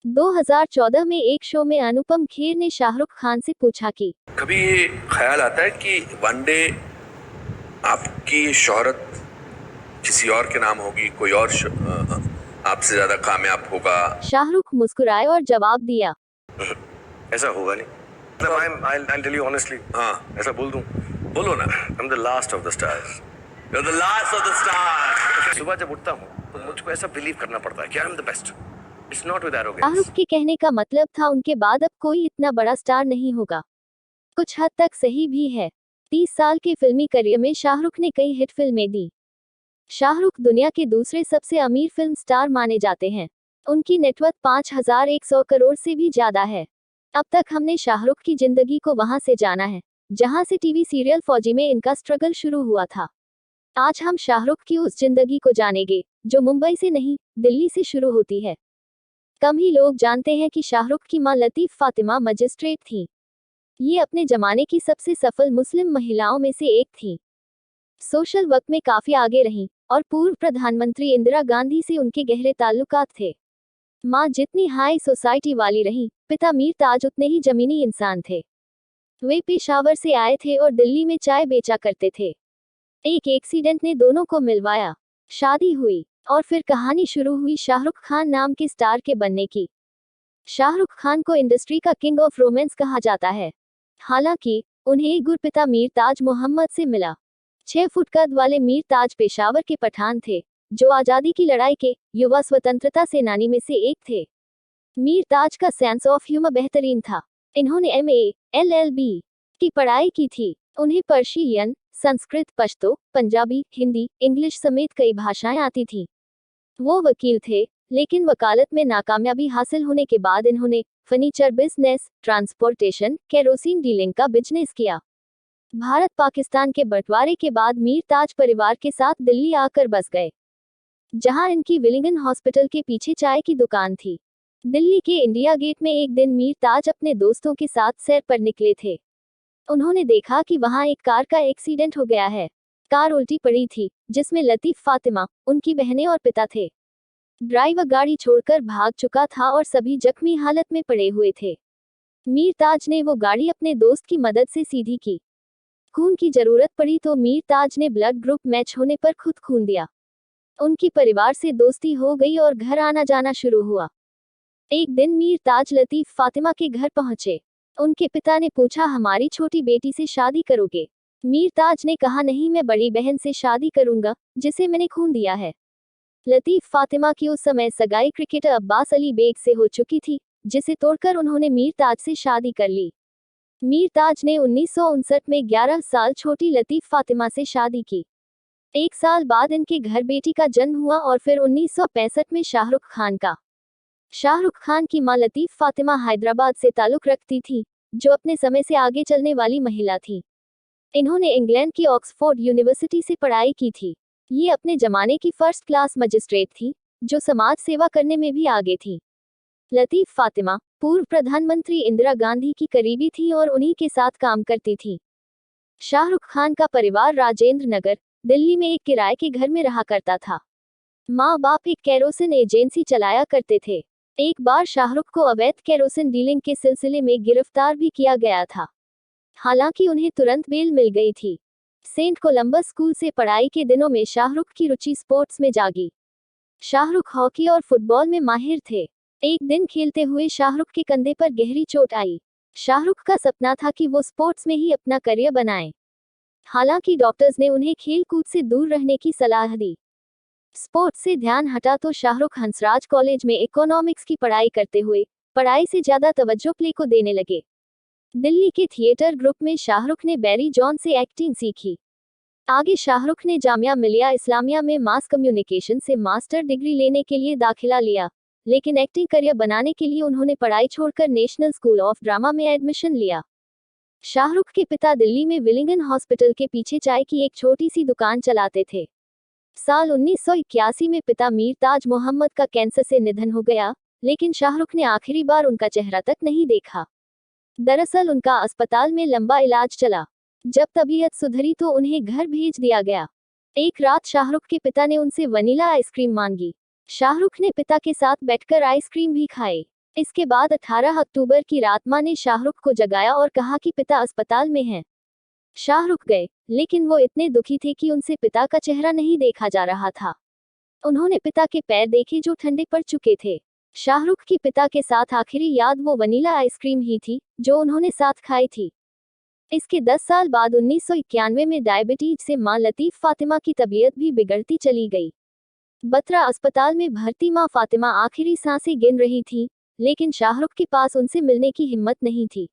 2014 में एक शो में अनुपम खेर ने शाहरुख खान से पूछा कि कभी ये ख्याल आता है कि वन डे आपकी शोहरत किसी और के नाम होगी, कोई और आपसे ज्यादा कामयाब होगा? शाहरुख मुस्कुराए और जवाब दिया, ऐसा होगा नहीं। मतलब I'll tell you honestly, हाँ, ऐसा बोल दूं, बोलो ना। I'm the last of the stars. You're the last of the stars. सुबह जब उठता हूँ तो मुझको ऐसा बिलीव करना पड़ता है कि I am the best. It's not with Shahrukh arrogance. के कहने का मतलब था उनके बाद अब कोई इतना बड़ा स्टार नहीं होगा। कुछ हद तक सही भी है। 30 साल के फिल्मी करियर में शाहरुख ने कई हिट फिल्में दी। शाहरुख दुनिया के दूसरे सबसे अमीर फिल्म स्टार माने जाते हैं। उनकी नेटवर्थ 5100 करोड़ से भी ज्यादा है। अब तक हमने शाहरुख की जिंदगी को वहां से जाना है जहां से टीवी सीरियल फौजी में इनका स्ट्रगल शुरू हुआ था। आज हम शाहरुख की उस जिंदगी को जानेंगे जो मुंबई से नहीं, दिल्ली से शुरू होती है। कम ही लोग जानते हैं कि शाहरुख की मां लतीफ फातिमा मजिस्ट्रेट थी। ये अपने जमाने की सबसे सफल मुस्लिम महिलाओं में से एक थी। सोशल वर्क में काफी आगे रहीं और पूर्व प्रधानमंत्री इंदिरा गांधी से उनके गहरे ताल्लुकात थे। मां जितनी हाई सोसाइटी वाली रहीं, पिता मीर ताज उतने ही जमीनी इंसान थे। वे पेशावर से आए थे और दिल्ली में चाय बेचा करते थे। एक एक्सीडेंट ने दोनों को मिलवाया, शादी हुई और फिर कहानी शुरू हुई शाहरुख खान नाम के स्टार के बनने की। शाहरुख खान को इंडस्ट्री का किंग ऑफ रोमांस कहा जाता है। हालांकि उन्हें एक गुरपिता मीर ताज मोहम्मद से मिला। 6 फुट कद वाले मीर ताज पेशावर के पठान थे जो आजादी की लड़ाई के युवा स्वतंत्रता सेनानी में से एक थे। मीर ताज का सेंस ऑफ ह्यूमर बेहतरीन था। इन्होंने MA, LLB की पढ़ाई की थी। उन्हें पर्शियन, संस्कृत, पश्तो, पंजाबी, हिंदी, इंग्लिश समेत कई भाषाएं आती थीं। वो वकील थे, लेकिन वकालत में नाकामयाबी हासिल होने के बाद इन्होंने furniture business, transportation, kerosene dealing का बिजनेस किया। भारत पाकिस्तान के बंटवारे के बाद मीर ताज परिवार के साथ दिल्ली आकर बस गए, जहां इनकी विलिंगन हॉस्पिटल के पीछे चाय की दुकान थी। दिल्ली के इंडिया गेट में एक दिन मीर ताज अपने दोस्तों के साथ सैर पर निकले थे। उन्होंने देखा कि वहां एक कार का एक्सीडेंट हो गया है। कार उल्टी पड़ी थी, जिसमें लतीफ फातिमा, उनकी बहनें और पिता थे। ड्राइवर गाड़ी छोड़कर भाग चुका था और सभी जख्मी हालत में पड़े हुए थे। मीर ताज ने वो गाड़ी अपने दोस्त की मदद से सीधी की। खून की जरूरत पड़ी तो मीर ताज ने ब्लड ग्रुप मैच होने पर खुद खून दिया। उनकी परिवार से दोस्ती हो गई और घर आना जाना शुरू हुआ। एक दिन मीर ताज लतीफ फातिमा के घर पहुंचे। उनके पिता ने पूछा, हमारी छोटी बेटी से शादी करोगे? मीर ताज ने कहा, नहीं, मैं बड़ी बहन से शादी करूंगा जिसे मैंने खून दिया है। लतीफ फातिमा की उस समय सगाई क्रिकेटर अब्बास अली बेग से हो चुकी थी, जिसे तोड़कर उन्होंने मीर ताज से शादी कर ली। मीर ताज ने 1959 में 11 साल छोटी लतीफ फातिमा से शादी की। 1 साल बाद इनके घर बेटी का जन्म हुआ और फिर 1965 में शाहरुख खान का। शाहरुख खान की मां लतीफ फातिमा हैदराबाद से ताल्लुक रखती थी, जो अपने समय से आगे चलने वाली महिला थी। इन्होंने इंग्लैंड की ऑक्सफोर्ड यूनिवर्सिटी से पढ़ाई की थी। ये अपने जमाने की फर्स्ट क्लास मजिस्ट्रेट थी, जो समाज सेवा करने में भी आगे थी। लतीफ फातिमा पूर्व प्रधानमंत्री इंदिरा गांधी की करीबी थी और उन्हीं के साथ काम करती थी। शाहरुख खान का परिवार राजेंद्र नगर, दिल्ली में एक किराए के घर में रहा करता था। माँ बाप एक केरोसिन एजेंसी चलाया करते थे। एक बार शाहरुख को अवैध केरोसिन डीलिंग के सिलसिले में गिरफ्तार भी किया गया था। हालांकि उन्हें तुरंत बेल मिल गई थी। सेंट कोलंबस स्कूल से पढ़ाई के दिनों में शाहरुख की रुचि स्पोर्ट्स में जागी। शाहरुख हॉकी और फुटबॉल में माहिर थे। एक दिन खेलते हुए शाहरुख के कंधे पर गहरी चोट आई। शाहरुख का सपना था कि वो स्पोर्ट्स में ही अपना करियर बनाएं। हालांकि डॉक्टर्स ने उन्हें खेल कूद से दूर रहने की सलाह दी। स्पोर्ट्स से ध्यान हटा तो शाहरुख हंसराज कॉलेज में इकोनॉमिक्स की पढ़ाई करते हुए पढ़ाई से ज्यादा तवज्जो प्ले को देने लगे। दिल्ली के थिएटर ग्रुप में शाहरुख ने बैरी जॉन से एक्टिंग सीखी। आगे शाहरुख ने जामिया मिलिया इस्लामिया में मास कम्युनिकेशन से मास्टर डिग्री लेने के लिए दाखिला लिया, लेकिन एक्टिंग करियर बनाने के लिए उन्होंने पढ़ाई छोड़कर नेशनल स्कूल ऑफ ड्रामा में एडमिशन लिया। शाहरुख के पिता दिल्ली में विलिंगन हॉस्पिटल के पीछे चाय की एक छोटी सी दुकान चलाते थे। साल 1981 में पिता मीर ताज मोहम्मद का कैंसर से निधन हो गया, लेकिन शाहरुख ने आखिरी बार उनका चेहरा तक नहीं देखा। दरअसल उनका अस्पताल में लंबा इलाज चला। जब तबीयत सुधरी तो उन्हें घर भेज दिया गया। एक रात शाहरुख के पिता ने उनसे वनीला आइसक्रीम मांगी। शाहरुख ने पिता के साथ बैठकर आइसक्रीम भी खाई। इसके बाद 18 अक्टूबर की रात मां ने शाहरुख को जगाया और कहा कि पिता अस्पताल में हैं। शाहरुख गए, लेकिन वो इतने दुखी थे कि उनसे पिता का चेहरा नहीं देखा जा रहा था। उन्होंने पिता के पैर देखे जो ठंडे पड़ चुके थे। शाहरुख की पिता के साथ आखिरी याद वो वनीला आइसक्रीम ही थी, जो उन्होंने साथ खाई थी। इसके 10 साल बाद 1991 में डायबिटीज से मां लतीफ फातिमा की तबीयत भी बिगड़ती चली गई। बत्रा अस्पताल में भर्ती मां फातिमा आखिरी सांसें गिन रही थी, लेकिन शाहरुख के पास उनसे मिलने की हिम्मत नहीं थी।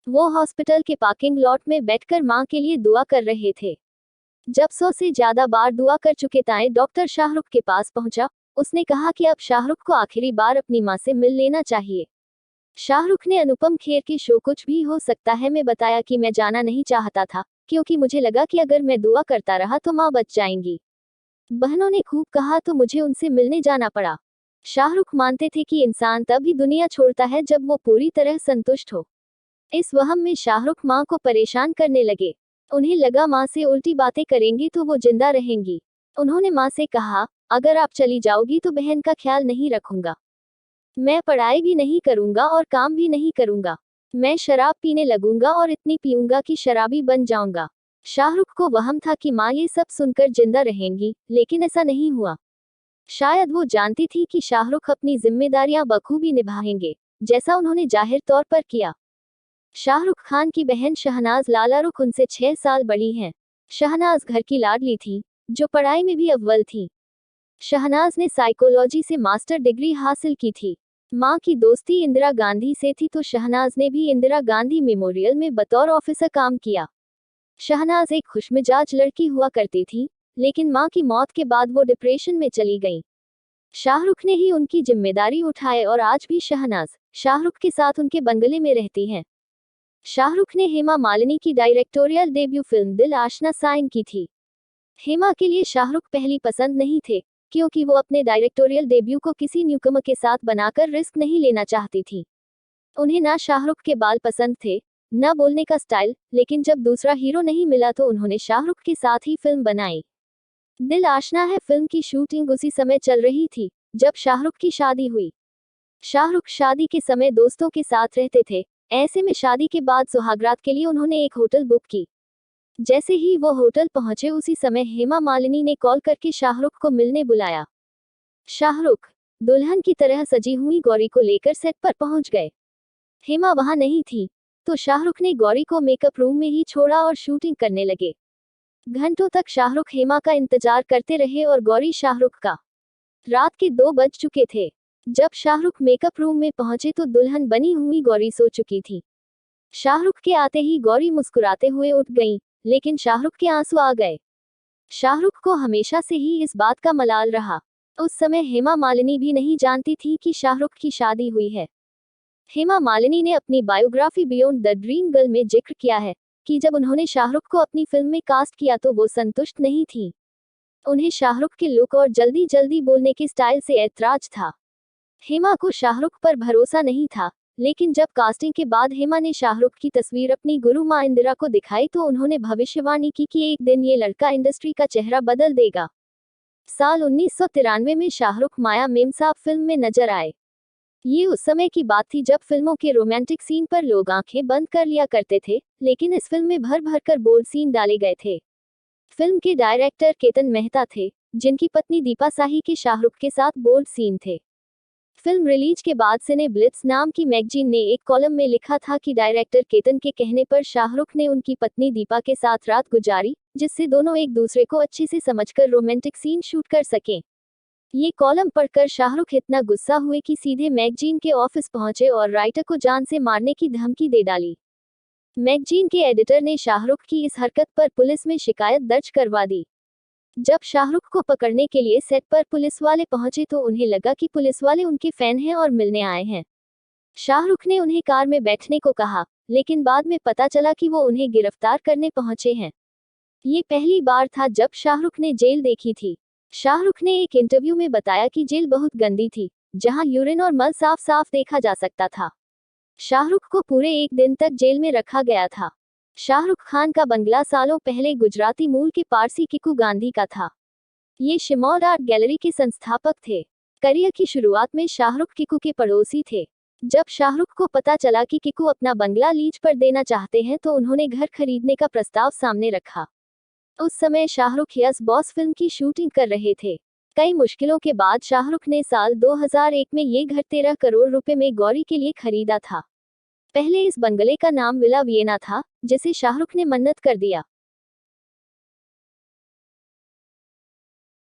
वो हॉस्पिटल के पार्किंग लॉट में बैठकर मां के लिए दुआ कर रहे थे। जब 100 से ज्यादा बार दुआ कर चुके ताए डॉक्टर शाहरुख के पास पहुंचा, उसने कहा कि अब शाहरुख को आखिरी बार अपनी मां से मिल लेना चाहिए। शाहरुख ने अनुपम खेर के शो कुछ भी हो सकता है में बताया कि मैं जाना नहीं चाहता था, क्योंकि मुझे लगा कि अगर मैं दुआ करता रहा तो मां बच जाएंगी। बहनों ने खूब कहा तो मुझे उनसे मिलने जाना पड़ा। शाहरुख मानते थे कि इंसान तभी दुनिया छोड़ता है जब वो पूरी तरह संतुष्ट हो। इस वहम में शाहरुख मां को परेशान करने लगे। उन्हें लगा मां से उल्टी बातें करेंगे तो वो जिंदा रहेंगी। उन्होंने मां से कहा, अगर आप चली जाओगी तो बहन का ख्याल नहीं रखूंगा। मैं पढ़ाई भी नहीं करूंगा और काम भी नहीं करूंगा। मैं शराब पीने लगूंगा और इतनी पीऊंगा कि शराबी बन जाऊंगा। शाहरुख को वहम था कि मां ये सब सुनकर जिंदा रहेंगी, लेकिन ऐसा नहीं हुआ। शायद वो जानती थी कि शाहरुख अपनी जिम्मेदारियां बखूबी निभाएंगे, जैसा उन्होंने जाहिर तौर पर किया। शाहरुख खान की बहन शहनाज लाला रुख उनसे 6 साल बड़ी हैं। शहनाज घर की लाडली थी, जो पढ़ाई में भी अव्वल थी। शहनाज ने साइकोलॉजी से मास्टर डिग्री हासिल की थी। मां की दोस्ती इंदिरा गांधी से थी तो शहनाज ने भी इंदिरा गांधी मेमोरियल में बतौर ऑफिसर काम किया। शहनाज एक खुशमिजाज लड़की हुआ करती थी, लेकिन मां की मौत के बाद वो डिप्रेशन में चली गई। शाहरुख ने ही उनकी जिम्मेदारी उठाई और आज भी शहनाज शाहरुख के साथ उनके बंगले में रहती हैं। शाहरुख ने हेमा मालिनी की डायरेक्टोरियल डेब्यू फिल्म दिल आशना साइन की थी। हेमा के लिए शाहरुख पहली पसंद नहीं थे, क्योंकि वो अपने डायरेक्टोरियल डेब्यू को किसी न्यूकमर के साथ बनाकर रिस्क नहीं लेना चाहती थी। उन्हें ना शाहरुख के बाल पसंद थे, न बोलने का स्टाइल, लेकिन जब दूसरा हीरो नहीं मिला तो उन्होंने शाहरुख के साथ ही फिल्म बनाई। दिल आशना है फिल्म की शूटिंग उसी समय चल रही थी, जब शाहरुख की शादी हुई। शाहरुख शादी के समय दोस्तों के साथ रहते थे, ऐसे में शादी के बाद सुहागरात के लिए उन्होंने एक होटल बुक की। जैसे ही वो होटल पहुंचे उसी समय हेमा मालिनी ने कॉल करके शाहरुख को मिलने बुलाया। शाहरुख दुल्हन की तरह सजी हुई गौरी को लेकर सेट पर पहुंच गए। हेमा वहां नहीं थी, तो शाहरुख ने गौरी को मेकअप रूम में ही छोड़ा और शूटिंग करने लगे। घंटों तक शाहरुख हेमा का इंतजार करते रहे और गौरी शाहरुख का। रात के 2 बज चुके थे। जब शाहरुख मेकअप रूम में पहुंचे तो दुल्हन बनी हुई गौरी सो चुकी थी। शाहरुख के आते ही गौरी मुस्कुराते हुए उठ गईं, लेकिन शाहरुख के आंसू आ गए। शाहरुख को हमेशा से ही इस बात का मलाल रहा। उस समय हेमा मालिनी भी नहीं जानती थी कि शाहरुख की शादी हुई है। हेमा मालिनी ने अपनी biography beyond the dream girl में जिक्र किया है कि जब उन्होंने शाहरुख को अपनी फिल्म में कास्ट किया तो वो संतुष्ट नहीं थी। उन्हें शाहरुख के लुक और जल्दी जल्दी बोलने के स्टाइल से ऐतराज था। हेमा को शाहरुख पर भरोसा नहीं था, लेकिन जब कास्टिंग के बाद हेमा ने शाहरुख की तस्वीर अपनी गुरु मां इंदिरा को दिखाई तो उन्होंने भविष्यवाणी की कि एक दिन ये लड़का इंडस्ट्री का चेहरा बदल देगा। साल 1993 में शाहरुख माया मेमसाब फिल्म में नजर आए। ये उस समय की बात थी जब फिल्मों के रोमांटिक सीन पर लोग आंखें बंद कर लिया करते थे, लेकिन इस फिल्म में भर भर कर बोल्ड सीन डाले गए थे। फिल्म के डायरेक्टर केतन मेहता थे, जिनकी पत्नी दीपा साही के शाहरुख के साथ बोल्ड सीन थे। फिल्म रिलीज के बाद सिने ब्लिट्स नाम की मैगजीन ने एक कॉलम में लिखा था कि डायरेक्टर केतन के कहने पर शाहरुख ने उनकी पत्नी दीपा के साथ रात गुजारी, जिससे दोनों एक दूसरे को अच्छे से समझकर रोमांटिक सीन शूट कर सकें। ये कॉलम पढ़कर शाहरुख इतना गुस्सा हुए कि सीधे मैगजीन के ऑफिस पहुंचे और राइटर को जान से मारने की धमकी दे डाली। मैगजीन के एडिटर ने शाहरुख की इस हरकत पर पुलिस में शिकायत दर्ज करवा दी। जब शाहरुख को पकड़ने के लिए सेट पर पुलिस वाले पहुंचे तो उन्हें लगा कि पुलिस वाले उनके फैन हैं और मिलने आए हैं। शाहरुख ने उन्हें कार में बैठने को कहा, लेकिन बाद में पता चला कि वो उन्हें गिरफ्तार करने पहुंचे हैं। ये पहली बार था जब शाहरुख ने जेल देखी थी। शाहरुख ने एक इंटरव्यू में बताया कि जेल बहुत गंदी थी, जहां यूरिन और मल साफ साफ देखा जा सकता था। शाहरुख को पूरे 1 दिन तक जेल में रखा गया था। शाहरुख खान का बंगला सालों पहले गुजराती मूल के पारसी किकू गांधी का था। ये शिमौल आर्ट गैलरी के संस्थापक थे। करियर की शुरुआत में शाहरुख किकू के पड़ोसी थे। जब शाहरुख को पता चला कि किकू अपना बंगला लीज पर देना चाहते हैं तो उन्होंने घर खरीदने का प्रस्ताव सामने रखा। उस समय शाहरुख यस बॉस फिल्म की शूटिंग कर रहे थे। कई मुश्किलों के बाद शाहरुख ने साल 2001 में ये घर 13 करोड़ रुपए में गौरी के लिए खरीदा था। पहले इस बंगले का नाम विला वियना था, जिसे शाहरुख ने मन्नत कर दिया।